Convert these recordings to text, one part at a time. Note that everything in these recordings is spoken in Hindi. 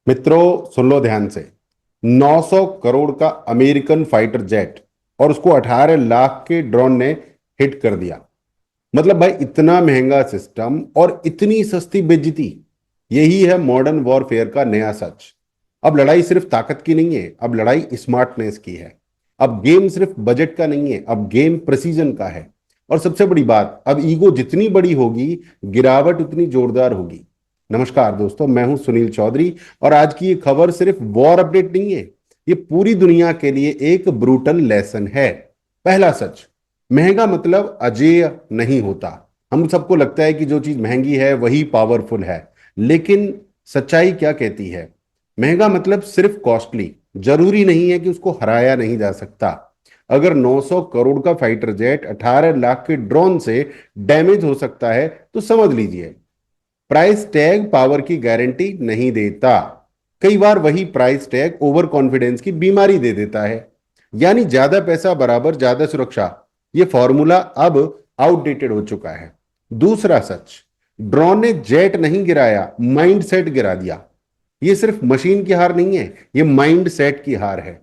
मित्रों सुन लो ध्यान से। 900 करोड़ का अमेरिकन फाइटर जेट और उसको 18 लाख के ड्रोन ने हिट कर दिया। मतलब भाई इतना महंगा सिस्टम और इतनी सस्ती बेइज्जती, यही है मॉडर्न वॉरफेयर का नया सच। अब लड़ाई सिर्फ ताकत की नहीं है, अब लड़ाई स्मार्टनेस की है। अब गेम सिर्फ बजट का नहीं है, अब गेम प्रिसीजन का है। और सबसे बड़ी बात, अब ईगो जितनी बड़ी होगी, गिरावट उतनी जोरदार होगी। नमस्कार दोस्तों, मैं हूं सुनील चौधरी और आज की ये खबर सिर्फ वॉर अपडेट नहीं है, ये पूरी दुनिया के लिए एक ब्रूटल लेसन है। पहला सच, महंगा मतलब अजेय नहीं होता। हम सबको लगता है कि जो चीज महंगी है वही पावरफुल है, लेकिन सच्चाई क्या कहती है? महंगा मतलब सिर्फ कॉस्टली जरूरी नहीं है कि उसको हराया नहीं जा सकता। अगर 900 करोड़ का फाइटर जेट 18 लाख के ड्रोन से डैमेज हो सकता है तो समझ लीजिए प्राइस टैग पावर की गारंटी नहीं देता। कई बार वही प्राइस टैग ओवर कॉन्फिडेंस की बीमारी दे देता है। यानी ज्यादा पैसा बराबर ज्यादा सुरक्षा, ये फॉर्मूला अब आउटडेटेड हो चुका है। दूसरा सच, ड्रोन ने जेट नहीं गिराया, माइंड सेट गिरा दिया। ये सिर्फ मशीन की हार नहीं है, ये माइंड सेट की हार है।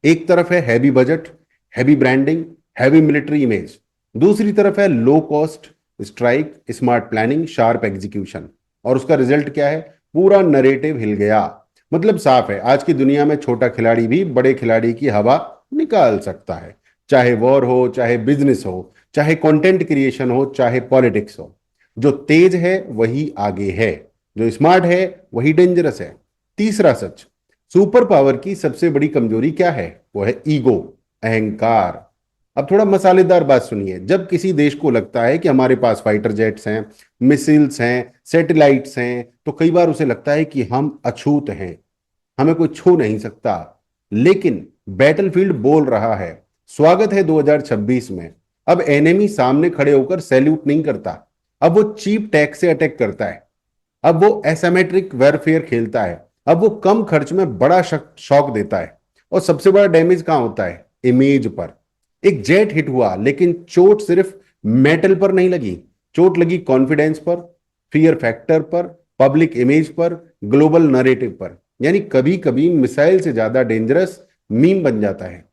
एक तरफ है heavy budget, heavy branding, heavy military image. दूसरी तरफ है low cost strike, smart planning, sharp execution. और उसका रिजल्ट क्या है? पूरा नरेटिव हिल गया। मतलब साफ है, आज की दुनिया में छोटा खिलाड़ी भी बड़े खिलाड़ी की हवा निकाल सकता है। चाहे वॉर हो, चाहे बिजनेस हो, चाहे कंटेंट क्रिएशन हो, चाहे पॉलिटिक्स हो। जो तेज है वही आगे है, जो स्मार्ट है वही डेंजरस है। तीसरा सच, सुपर पावर की सबसे बड़ी कमजोरी क्या है? वो है ईगो, अहंकार। अब थोड़ा मसालेदार बात सुनिए। जब किसी देश को लगता है कि हमारे पास फाइटर जेट्स हैं, मिसाइल्स हैं, सैटेलाइट्स हैं, तो कई बार उसे लगता है कि हम अछूत हैं, हमें कोई छू नहीं सकता। लेकिन बैटलफील्ड बोल रहा है, स्वागत है 2026 में। अब एनिमी सामने खड़े होकर सैल्यूट नहीं करता, अब वो चीप टैक से अटैक करता है। अब वो एसिमेट्रिक वॉरफेयर खेलता है। अब वो कम खर्च में बड़ा शॉक देता है। और सबसे बड़ा डैमेज कहां होता है? इमेज पर। एक जेट हिट हुआ, लेकिन चोट सिर्फ मेटल पर नहीं लगी, चोट लगी कॉन्फिडेंस पर, फियर फैक्टर पर, पब्लिक इमेज पर, ग्लोबल नरेटिव पर। यानी कभी कभी मिसाइल से ज्यादा डेंजरस मीम बन जाता है।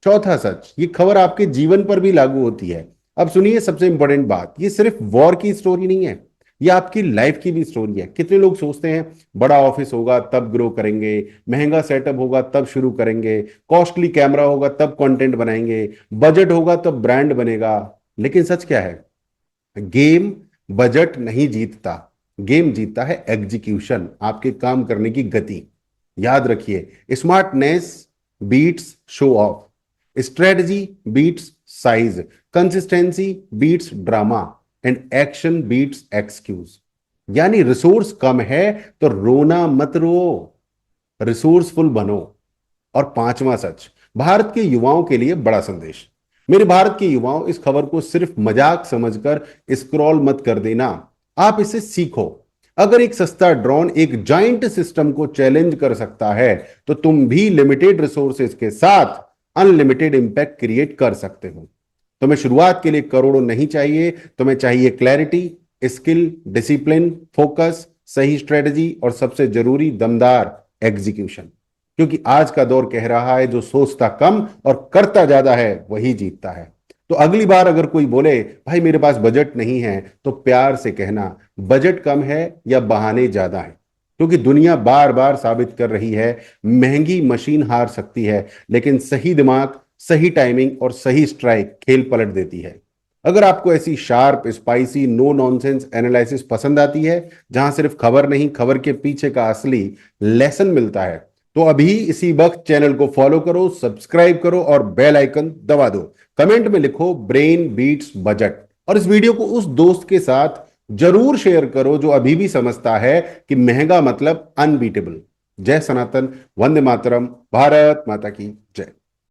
चौथा सच, ये खबर आपके जीवन पर भी लागू होती है। अब सुनिए सबसे इंपॉर्टेंट बात, ये सिर्फ वॉर की स्टोरी नहीं है, ये आपकी लाइफ की भी स्टोरी है। कितने लोग सोचते हैं बड़ा ऑफिस होगा तब ग्रो करेंगे, महंगा सेटअप होगा तब शुरू करेंगे, कॉस्टली कैमरा होगा तब कंटेंट बनाएंगे, बजट होगा तब ब्रांड बनेगा। लेकिन सच क्या है? गेम बजट नहीं जीतता, गेम जीतता है एग्जीक्यूशन, आपके काम करने की गति। याद रखिए, smartness beats show off, strategy beats size, consistency beats drama and action beats excuse. यानी रिसोर्स कम है तो रोना मत रो, रिसोर्सफुल बनो। और पांचवा सच, भारत के युवाओं के लिए बड़ा संदेश। मेरे भारत के युवाओं, इस खबर को सिर्फ मजाक समझकर स्क्रॉल मत कर देना, आप इसे सीखो। अगर एक सस्ता ड्रोन एक जाइंट सिस्टम को चैलेंज कर सकता है, तो तुम भी लिमिटेड रिसोर्सेज के साथ अनलिमिटेड इंपैक्ट क्रिएट कर सकते हो। तुम्हें शुरुआत के लिए करोड़ों नहीं चाहिए, तुम्हें चाहिए क्लैरिटी, स्किल, डिसिप्लिन, फोकस, सही स्ट्रेटजी और सबसे जरूरी दमदार एग्जीक्यूशन। क्योंकि आज का दौर कह रहा है, जो सोचता कम और करता ज्यादा है वही जीतता है। तो अगली बार अगर कोई बोले भाई मेरे पास बजट नहीं है, तो प्यार से कहना बजट कम है या बहाने ज्यादा है। क्योंकि दुनिया बार बार साबित कर रही है, महंगी मशीन हार सकती है, लेकिन सही दिमाग, सही टाइमिंग और सही स्ट्राइक खेल पलट देती है। अगर आपको ऐसी sharp, spicy, no nonsense analysis पसंद आती है, जहां सिर्फ खबर नहीं, खबर के पीछे का असली लेसन मिलता है, तो अभी इसी वक्त चैनल को फॉलो करो, सब्सक्राइब करो और बेल आइकन दबा दो। कमेंट में लिखो ब्रेन बीट्स बजट, और इस वीडियो को उस दोस्त के साथ जरूर शेयर करो जो अभी भी समझता है कि महंगा मतलब अनबीटेबल। जय सनातन, वंदे मातरम, भारत माता की जय।